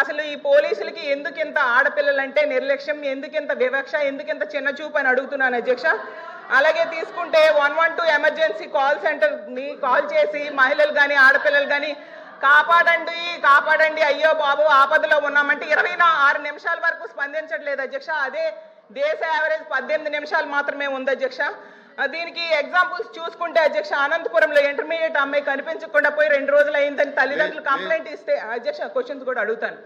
అసలు ఈ పోలీసులకి ఎందుకు ఇంత ఆడపిల్లలంటే నిర్లక్ష్యం, ఎందుకు ఇంత వివక్ష, ఎందుకు ఇంత చిన్న చూపు అని అడుగుతున్నాను అధ్యక్ష. అలాగే తీసుకుంటే 112 ఎమర్జెన్సీ కాల్ సెంటర్ని కాల్ చేసి మహిళలు కానీ ఆడపిల్లలు కానీ కాపాడండి కాపాడండి అయ్యో బాబు ఆపదలో ఉన్నామంటే 26 నిమిషాల వరకు స్పందించట్లేదు అధ్యక్ష. అదే దేశ యావరేజ్ 18 నిమిషాలు మాత్రమే ఉంది అధ్యక్ష. దీనికి ఎగ్జాంపుల్స్ చూసుకుంటే అధ్యక్ష, అనంతపురంలో ఇంటర్మీడియట్ అమ్మాయి కనిపించకుండా పోయి 2 రోజులు అయిందని తల్లిదండ్రులు కంప్లైంట్ ఇస్తే అధ్యక్ష, క్వశ్చన్స్ కూడా అడుగుతాను,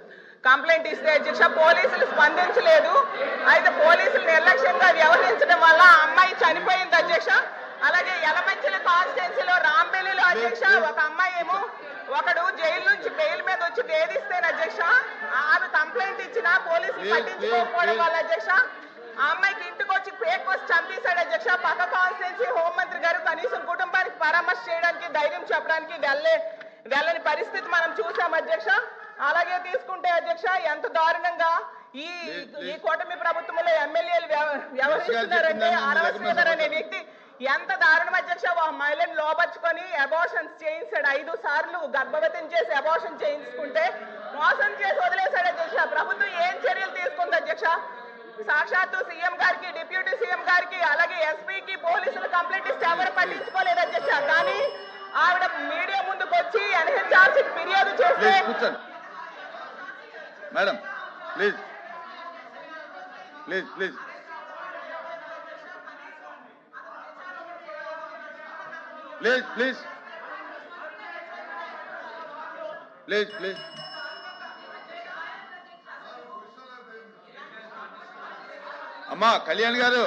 కంప్లైంట్ ఇస్తే అధ్యక్ష పోలీసులు స్పందించలేదు. అయితే పోలీసులు నిర్లక్ష్యంగా వ్యవహరించడం వల్ల అమ్మాయి చనిపోయింది అధ్యక్ష. అలాగే యలమంచిల కాన్స్టిట్యున్సీలో రాంబెల్లిలో అధ్యక్ష ఒక అమ్మాయి ఏమో ఒకడు జైలు నుంచి బెయిల్ మీద వచ్చి వేధిస్తేనే అధ్యక్ష ఆమె కంప్లైంట్ ఇచ్చినా పోలీసులు పట్టించుకోకపోవడం వల్ల అధ్యక్ష ఆ అమ్మాయికి ఇంటికి వచ్చి పేక్ వచ్చి చంపేశాడు అధ్యక్ష. పక్క కాన్స్టిట్యున్సీ హోంమంత్రి గారు కనీసం కుటుంబానికి పరామర్శ చేయడానికి ధైర్యం చెప్పడానికి వెళ్ళని పరిస్థితి మనం చూసాం అధ్యక్ష. అలాగే తీసుకుంటే అధ్యక్ష ఎంత దారుణంగా ఈ కూటమి ప్రభుత్వంలో ఎమ్మెల్యేలు వ్యవహరిస్తున్నారంటే అరవ శ్రీధర్ అనే వ్యక్తి ఎంత దారుణం అధ్యక్ష. మహిళను లోపరుచుకొని అబార్షన్స్ చేయించాడు, 5 సార్లు గర్భవతిని చేసి అబార్షన్ చేయించుకుంటే మోసం చేసి వదిలేశాడు అధ్యక్ష. ప్రభుత్వం ఏం చర్యలు తీసుకుంది అధ్యక్ష? సాక్షాత్తు సీఎం గారికి, డిప్యూటీ సీఎం గారికి, అలాగే ఎస్పీకి పోలీసులు కంప్లైంట్ ఇస్తే ఎవరు పట్టించుకోలేదు అధ్యక్ష. కానీ ఆవిడ మీడియా ముందుకు వచ్చి ఎన్హెచ్ఆర్సీ ఫిర్యాదు చేస్తే madam please please please please please please please అమ్మా కళ్యాణ్ గారు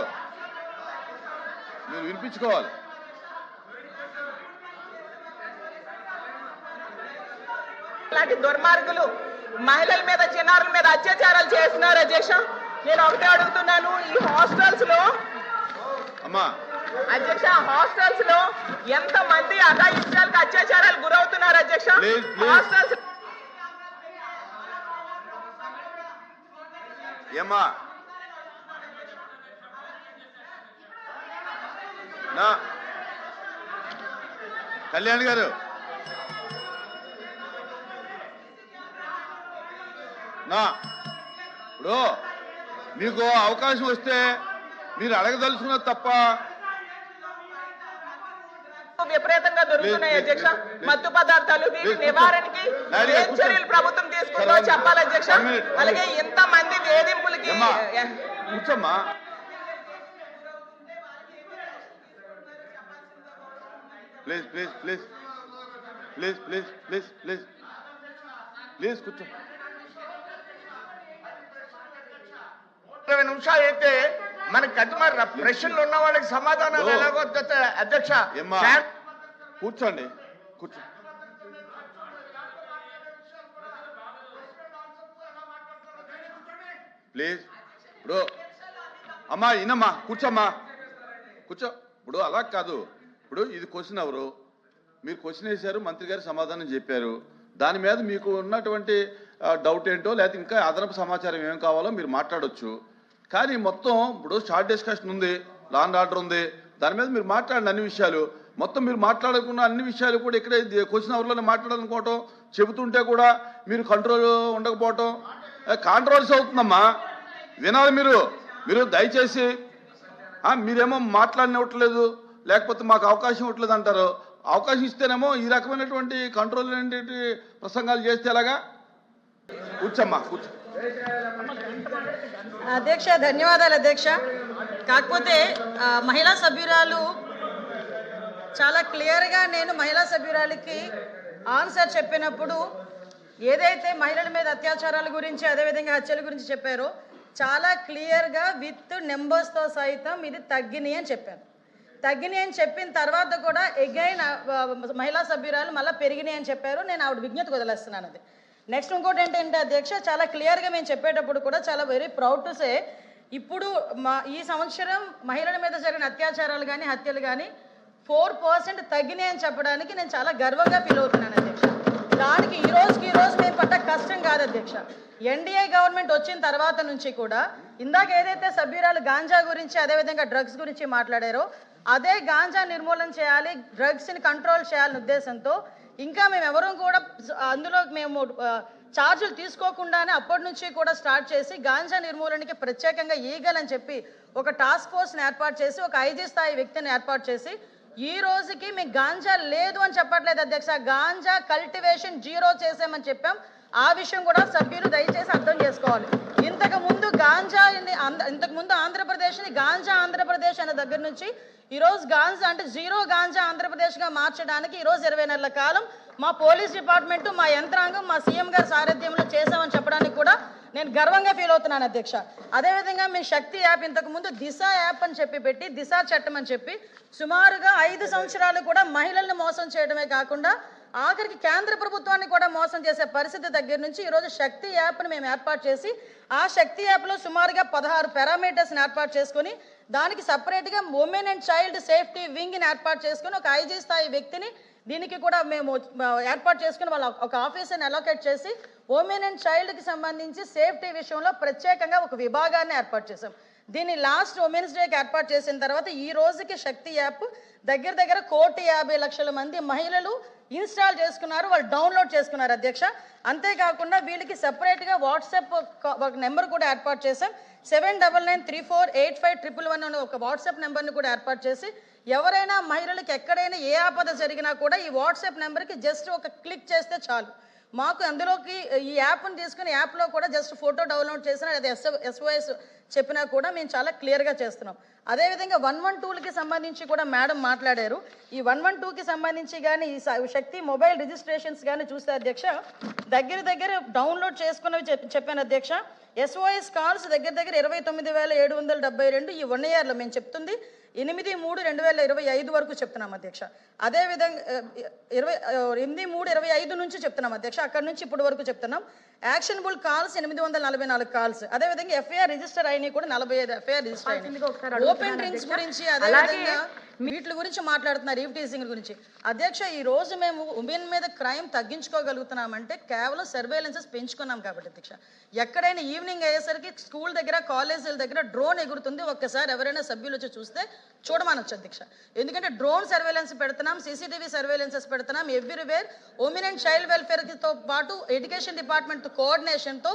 మీరు వినిపించుకోవాలి. ఇలాంటి దుర్మార్గులు మహిళల మీద చిన్నారుల మీద అత్యాచారాలు చేస్తున్నారు అధ్యక్ష. నేను ఒకటే అడుగుతున్నాను, ఈ హాస్టల్స్ లో అమ్మా అధ్యక్ష హాస్టల్స్ లో ఎంత మంది అఘాయిత్యాలకు అత్యాచారాలు గురవుతున్నారు అధ్యక్ష? హాస్టల్స్ ఏమ్మా నా కళ్యాణ్ గారు నా ఇప్పుడు మీకు అవకాశం వస్తే మీరు అడగదలుచుకున్నది తప్ప విపరీతంగా దొరుకుతున్నాయి అధ్యక్ష. మత్తు పదార్థాలు వీటి నివారణకి ఏం చర్యలు ప్రభుత్వం తీసుకుందో చెప్పాలి అధ్యక్ష. అలాగే ఇంత మంది వేధింపులకి కూర్చోమ్మా. Please please please please please please please please కూర్చో. 20 నిమిషాలు అయితే మనకి అది మరి ప్రశ్నలు ఉన్న వాళ్ళకి సమాధానాలు ఎలాగో అధ్యక్ష. కూర్చోండి కూర్చో. ప్లీజ్ ఇప్పుడు అమ్మా ఇనమ్మా కూర్చోమ్మా కూర్చో. ఇప్పుడు అలా కాదు, ఇప్పుడు ఇది క్వశ్చన్ అవరు, మీరు క్వశ్చన్ వేశారు, మంత్రి గారు సమాధానం చెప్పారు, దాని మీద మీకు ఉన్నటువంటి డౌట్ ఏంటో లేకపోతే ఇంకా అదనపు సమాచారం ఏం కావాలో మీరు మాట్లాడవచ్చు. కానీ మొత్తం ఇప్పుడు షార్ట్ డిస్కషన్ ఉంది, లా అండ్ ఆర్డర్ ఉంది, దాని మీద మీరు మాట్లాడండి అన్ని విషయాలు. మొత్తం మీరు మాట్లాడుకున్న అన్ని విషయాలు కూడా ఇక్కడ క్వశ్చన్ అవర్లోనే మాట్లాడాలనుకోవటం, చెబుతుంటే కూడా మీరు కంట్రోల్ ఉండకపోవటం కాంట్రవర్సీ అవుతుందమ్మా. వినాలి మీరు. మీరు దయచేసి మీరేమో మాట్లాడినట్లేదు, లేకపోతే మాకు అవకాశం ఇవ్వట్లేదు అంటారు. అవకాశం ఇస్తేనేమో ఈ రకమైనటువంటి కంట్రోల్ ప్రసంగాలు చేస్తే ఎలాగా? కూర్చోమ్మా కూర్చో. అధ్యక్ష ధన్యవాదాలు అధ్యక్ష. కాకపోతే మహిళా సభ్యురాలు చాలా క్లియర్గా నేను మహిళా సభ్యురాలికి ఆన్సర్ చెప్పినప్పుడు ఏదైతే మహిళల మీద అత్యాచారాల గురించి అదేవిధంగా హత్యల గురించి చెప్పారో చాలా క్లియర్గా విత్ నెంబర్స్తో సైతం ఇది తగ్గినాయి అని చెప్పాను. తగ్గినాయి అని చెప్పిన తర్వాత కూడా ఎగైన్ మహిళా సభ్యురాలు మళ్ళీ పెరిగినాయి అని చెప్పారు. నేను ఆవిడ విజ్ఞతకు వదిలేస్తున్నాను. అది నెక్స్ట్ ఇంకోటి ఏంటంటే అధ్యక్ష, చాలా క్లియర్గా మేము చెప్పేటప్పుడు కూడా చాలా వెరీ ప్రౌడ్ టు సే ఇప్పుడు ఈ సంవత్సరం మహిళల మీద జరిగిన అత్యాచారాలు కానీ హత్యలు కానీ 4% తగ్గినాయి అని చెప్పడానికి నేను చాలా గర్వంగా ఫీల్ అవుతున్నాను అధ్యక్ష. దానికి ఈ రోజు మేము పడ్డ కష్టం కాదు అధ్యక్ష. ఎన్డీఏ గవర్నమెంట్ వచ్చిన తర్వాత నుంచి కూడా ఇందాక ఏదైతే సభ్యురాలు గాంజా గురించి అదేవిధంగా డ్రగ్స్ గురించి మాట్లాడారో అదే గాంజా నిర్మూలన చేయాలి, డ్రగ్స్ని కంట్రోల్ చేయాలనే ఉద్దేశంతో ఇంకా మేము ఎవరూ కూడా అందులో మేము ఛార్జీలు తీసుకోకుండానే అప్పటి నుంచి కూడా స్టార్ట్ చేసి గాంజా నిర్మూలనకి ప్రత్యేకంగా ఈగల్ అని చెప్పి ఒక టాస్క్ ఫోర్స్ని ఏర్పాటు చేసి ఒక ఐజీ స్థాయి వ్యక్తిని ఏర్పాటు చేసి ఈ రోజుకి మీకు గాంజా లేదు అని చెప్పట్లేదు అధ్యక్ష, గాంజా కల్టివేషన్ 0 చేసామని చెప్పాం. ఆ విషయం కూడా సభ్యులు దయచేసి అర్థం చేసుకోవాలి. ఇంతకుముందు ఆంధ్రప్రదేశ్ని గాంజా ఆంధ్రప్రదేశ్ అనే దగ్గర నుంచి ఈరోజు గాంజా అంటే 0 గాంజా ఆంధ్రప్రదేశ్గా మార్చడానికి ఈరోజు 20 నెలల కాలం మా పోలీస్ డిపార్ట్మెంటు, మా యంత్రాంగం, మా సీఎం గారి సారథ్యంలో చేసామని చెప్పడానికి కూడా నేను గర్వంగా ఫీల్ అవుతున్నాను అధ్యక్ష. అదేవిధంగా మీ శక్తి యాప్ ఇంతకుముందు దిశ యాప్ అని చెప్పి పెట్టి దిశ చట్టం అని చెప్పి సుమారుగా 5 సంవత్సరాలు కూడా మహిళల్ని మోసం చేయడమే కాకుండా ఆఖరికి కేంద్ర ప్రభుత్వాన్ని కూడా మోసం చేసే పరిస్థితి దగ్గర నుంచి ఈరోజు శక్తి యాప్ని మేము ఏర్పాటు చేసి ఆ శక్తి యాప్లో సుమారుగా 16 పారామీటర్స్ని ఏర్పాటు చేసుకొని దానికి సపరేట్గా ఉమెన్ అండ్ చైల్డ్ సేఫ్టీ వింగ్ని ఏర్పాటు చేసుకొని ఒక ఐజీ స్థాయి వ్యక్తిని దీనికి కూడా మేము ఏర్పాటు చేసుకుని వాళ్ళ ఒక ఆఫీసర్ని అలొకేట్ చేసి ఉమెన్ అండ్ చైల్డ్కి సంబంధించి సేఫ్టీ విషయంలో ప్రత్యేకంగా ఒక విభాగాన్ని ఏర్పాటు చేసాం. దీన్ని లాస్ట్ ఉమెన్స్ డేకి ఏర్పాటు చేసిన తర్వాత ఈ రోజుకి శక్తి యాప్ దగ్గర 1,50,00,000 మంది మహిళలు ఇన్స్టాల్ చేసుకున్నారు, వాళ్ళు డౌన్లోడ్ చేసుకున్నారు అధ్యక్ష. అంతేకాకుండా వీళ్ళకి సెపరేట్గా వాట్సాప్ ఒక నెంబర్ కూడా ఏర్పాటు చేసాం. 7993485111 అనే ఒక వాట్సాప్ నెంబర్ని కూడా ఏర్పాటు చేసి ఎవరైనా మహిళలకు ఎక్కడైనా ఏ ఆపద జరిగినా కూడా ఈ వాట్సాప్ నెంబర్కి జస్ట్ ఒక క్లిక్ చేస్తే చాలు, మాకు అందులోకి ఈ యాప్ని తీసుకుని యాప్లో కూడా జస్ట్ ఫోటో డౌన్లోడ్ చేసినా లేదా SOS చెప్పినా కూడా మేము చాలా క్లియర్గా చేస్తున్నాం. అదేవిధంగా 112కి సంబంధించి కూడా మేడం మాట్లాడారు. ఈ 112కి సంబంధించి కానీ ఈ శక్తి మొబైల్ రిజిస్ట్రేషన్స్ కానీ చూస్తే అధ్యక్ష దగ్గర డౌన్లోడ్ చేసుకున్నవి చెప్పాను అధ్యక్ష. SOS కాల్స్ దగ్గర 29,772 ఈ 1 yearలో మేము చెప్తుంది 8/3/2025 వరకు చెప్తున్నాం అధ్యక్ష. అదేవిధంగా 8/3/25 నుంచి చెప్తున్నాం అధ్యక్ష, అక్కడ నుంచి ఇప్పటి వరకు చెప్తున్నాం. Actionable calls 844 calls. అదేవిధంగా FIR రిజిస్టర్ అయినాయి కూడా 45 FIR రిజిస్టర్ అయినాయి. ఓపెన్ డ్రింక్స్ గురించి అదేవిధంగా వీటి గురించి మాట్లాడుతున్నారు, ఈవ్టీజింగ్ గురించి అధ్యక్ష. ఈ రోజు మేము ఉమెన్ మీద క్రైమ్ తగ్గించుకోగలుగుతున్నామంటే కేవలం సర్వేలెన్సెస్ పెంచుకున్నాం కాబట్టి అధ్యక్ష. ఎక్కడైనా ఈవినింగ్ అయ్యేసరికి స్కూల్ దగ్గర కాలేజీల దగ్గర డ్రోన్ ఎగురుతుంది, ఒక్కసారి ఎవరైనా సభ్యులు వచ్చి చూస్తే చూడమనొచ్చు అధ్యక్ష. ఎందుకంటే డ్రోన్ సర్వేలెన్స్ పెడుతున్నాం, CCTV సర్వేలెన్సెస్ పెడుతున్నాం ఎవ్రీవేర్. ఉమెన్ అండ్ చైల్డ్ వెల్ఫేర్తో పాటు ఎడ్యుకేషన్ డిపార్ట్మెంట్ కోఆర్డినేషన్తో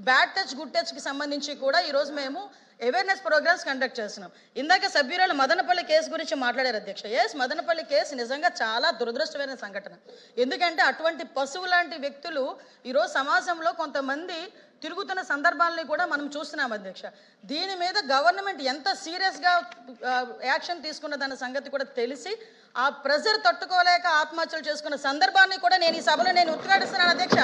బ్యాడ్ టచ్ గుడ్ టచ్కి సంబంధించి కూడా ఈరోజు మేము అవేర్నెస్ ప్రోగ్రామ్స్ కండక్ట్ చేస్తున్నాం. ఇందాక సభ్యురాలు మదనపల్లి కేసు గురించి మాట్లాడారు అధ్యక్ష. మదనపల్లి కేసు నిజంగా చాలా దురదృష్టమైన సంఘటన. ఎందుకంటే అటువంటి పశువు లాంటి వ్యక్తులు ఈరోజు సమాజంలో కొంతమంది తిరుగుతున్న సందర్భాలని కూడా మనం చూస్తున్నాం అధ్యక్ష. దీని మీద గవర్నమెంట్ ఎంత సీరియస్గా యాక్షన్ తీసుకున్నదన్న సంగతి కూడా తెలిసి ఆ ప్రెజర్ తట్టుకోలేక ఆత్మహత్యలు చేసుకున్న సందర్భాన్ని కూడా నేను ఈ సభలో ఉద్ఘాటిస్తున్నాను అధ్యక్ష.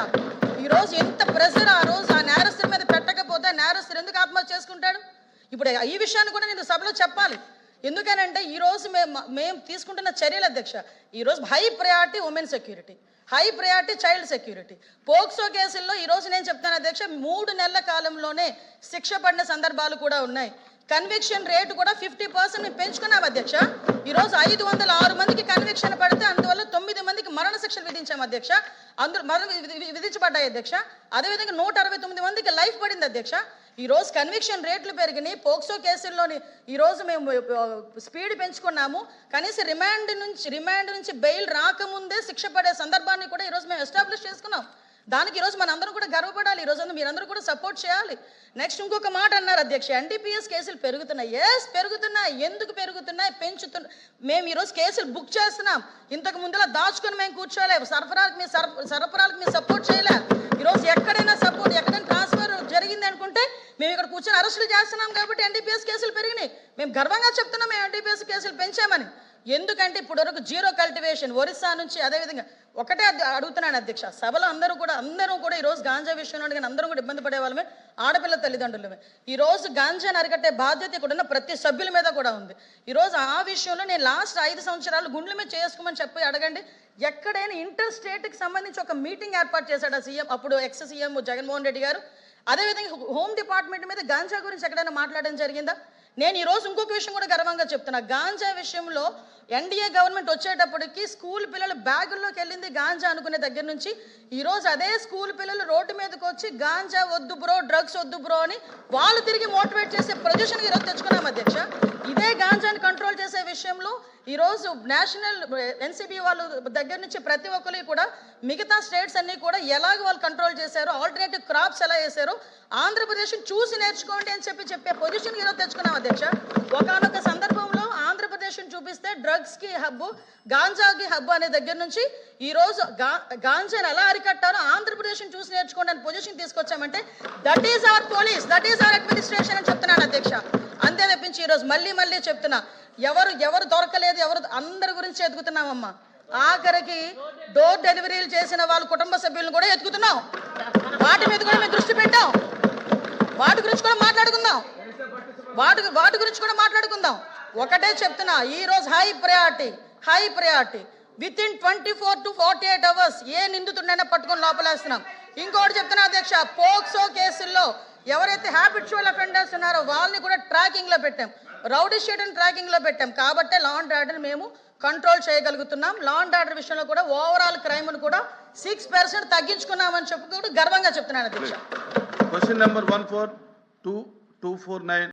ఈరోజు ఎంత ప్రెజర్ ఆ రోజు ఆ నేరస్తుల మీద పెట్టకపోతే నేరస్తులు ఎందుకు ఆత్మహత్య చేసుకుంటాడు? ఇప్పుడు ఈ విషయాన్ని కూడా నేను సభలో చెప్పాలి. ఎందుకనంటే ఈరోజు మేము తీసుకుంటున్న చర్యలు అధ్యక్ష, ఈరోజు high priority women security, high priority child security. POCSO కేసుల్లో ఈరోజు నేను చెప్తాను అధ్యక్ష 3 నెలల కాలంలోనే శిక్ష పడిన సందర్భాలు కూడా ఉన్నాయి. కన్విక్షన్ రేటు కూడా 50% మేము పెంచుకున్నాం అధ్యక్ష. ఈరోజు 506 మందికి కన్విక్షన్ పడితే అందువల్ల 9 మందికి మరణ శిక్షలు విధించాం అధ్యక్ష, అందరూ విధించబడ్డాయి అధ్యక్ష. అదేవిధంగా 169 మందికి లైఫ్ పడింది అధ్యక్ష. ఈరోజు కన్విక్షన్ రేట్లు పెరిగినాయి. పోక్సో కేసుల్లోని ఈరోజు మేము స్పీడ్ పెంచుకున్నాము. కనీసం రిమాండ్ నుంచి బెయిల్ రాకముందే శిక్ష పడే సందర్భాన్ని కూడా ఈరోజు మేము ఎస్టాబ్లిష్ చేసుకున్నాం. దానికి ఈరోజు మనందరం కూడా గర్వపడాలి. ఈరోజు మీరందరూ కూడా సపోర్ట్ చేయాలి. నెక్స్ట్ ఇంకొక మాట అన్నారు అధ్యక్ష, NDPS కేసులు పెరుగుతున్నాయి. పెరుగుతున్నాయి. ఎందుకు పెరుగుతున్నాయి? మేము ఈరోజు కేసులు బుక్ చేస్తున్నాం. ఇంతకు ముందులా దాచుకొని మేము కూర్చోలేము. సరఫరాలకు మేము సపోర్ట్ చేయలే. ఈరోజు ఎక్కడైనా ట్రాన్స్ఫర్ జరిగింది అనుకుంటే మేము ఇక్కడ కూర్చొని అరెస్టులు చేస్తున్నాం కాబట్టి NDPS కేసులు పెరిగినాయి. మేము గర్వంగా చెప్తున్నాం మేము NDPS కేసులు పెంచామని. ఎందుకంటే ఇప్పటి వరకు 0 కల్టివేషన్ ఒరిస్సా నుంచి. అదేవిధంగా ఒకటే అడుగుతున్నాను అధ్యక్ష, సభలో అందరూ కూడా ఈరోజు గాంజా విషయంలో కానీ అందరూ కూడా ఇబ్బంది పడే వాళ్ళమే, ఆడపిల్ల తల్లిదండ్రులమే. ఈరోజు గాంజాను అరికట్టే బాధ్యత ఇక్కడ ఉన్న ప్రతి సభ్యుల మీద కూడా ఉంది. ఈరోజు ఆ విషయంలో నేను లాస్ట్ 5 సంవత్సరాలు గుండెల మీద చేసుకోమని చెప్పి అడగండి. ఎక్కడైనా ఇంటర్ స్టేట్కి సంబంధించి ఒక మీటింగ్ ఏర్పాటు చేశాడు ఆ సీఎం, అప్పుడు ఎక్స్ సీఎం జగన్మోహన్ రెడ్డి గారు. అదేవిధంగా హోమ్ డిపార్ట్మెంట్ మీద గాంజా గురించి ఎక్కడైనా మాట్లాడడం జరిగిందా? నేను ఈ రోజు ఇంకొక విషయం కూడా గర్వంగా చెప్తున్నా, గాంజా విషయంలో ఎన్డీఏ గవర్నమెంట్ వచ్చేటప్పటికి స్కూల్ పిల్లలు బ్యాగుల్లోకి వెళ్ళింది గాంజా అనుకునే దగ్గర నుంచి ఈ రోజు అదే స్కూల్ పిల్లలు రోడ్డు మీదకి వచ్చి గాంజా వద్దు బ్రో, డ్రగ్స్ వద్దు బ్రో అని వాళ్ళు తిరిగి మోటివేట్ చేసే పొజిషన్కి ఈరోజు తెచ్చుకున్నాం అధ్యక్ష. ఇదే గాంజాని కంట్రోల్ చేసే విషయంలో ఈరోజు నేషనల్ ఎన్సీబీ వాళ్ళ దగ్గర నుంచి ప్రతి ఒక్కరికి కూడా మిగతా స్టేట్స్ అన్ని కూడా ఎలాగ వాళ్ళు కంట్రోల్ చేశారో, ఆల్టర్నేటివ్ క్రాప్స్ ఎలా వేశారో ఆంధ్రప్రదేశ్ని చూసి నేర్చుకోండి అని చెప్పే పొజిషన్ ఈరోజు తెచ్చుకున్నాం అధ్యక్ష. ఒకానొక సందర్భంలో ఆంధ్రప్రదేశ్ని చూపిస్తే డ్రగ్స్కి హబ్బు, గాంజాకి హబ్బు అనే దగ్గర నుంచి ఈరోజు గాంజాని ఎలా అరికట్టారో ఆంధ్రప్రదేశ్ని చూసి నేర్చుకోండి అని పొజిషన్ తీసుకొచ్చామంటే that is our police, that is our administration అని చెప్తున్నాను అధ్యక్ష. అంతే తప్పించి ఈరోజు మళ్ళీ చెప్తున్నా, ఎవరు దొరకలేదు, అందరి గురించి ఎదుగుతున్నామమ్మా. ఆఖరికి డోర్ డెలివరీలు చేసిన వాళ్ళ కుటుంబ సభ్యులను కూడా ఎత్తుకుతున్నాం. వాటి మీద కూడా మేము దృష్టి పెట్టాం. వాటి గురించి కూడా మాట్లాడుకుందాం. ఒకటే చెప్తున్నా, ఈ రోజు high priority with in 24 to 48 hours ఏ నిందితుడినైనా పట్టుకొని లోపలేస్తున్నాం. ఇంకోటి చెప్తున్నా అధ్యక్ష, పోక్సో కేసుల్లో ఎవరైతే హ్యాబిచువల్ అఫెండర్స్ ఉన్నారో వాళ్ళని కూడా ట్రాకింగ్ లో పెట్టాం, రౌడీ షీట్ని ట్రాకింగ్ లో పెట్టాం. కాబట్టే లా అండ్ ఆర్డర్ మేము కంట్రోల్ చేయగలుగుతున్నాం. లా అండ్ ఆర్డర్ విషయంలో కూడా ఓవరాల్ క్రైమ్ ను కూడా 6% తగ్గించుకున్నామని చెప్పి కూడా గర్వంగా చెప్తున్నాను అధ్యక్ష. Question number 14249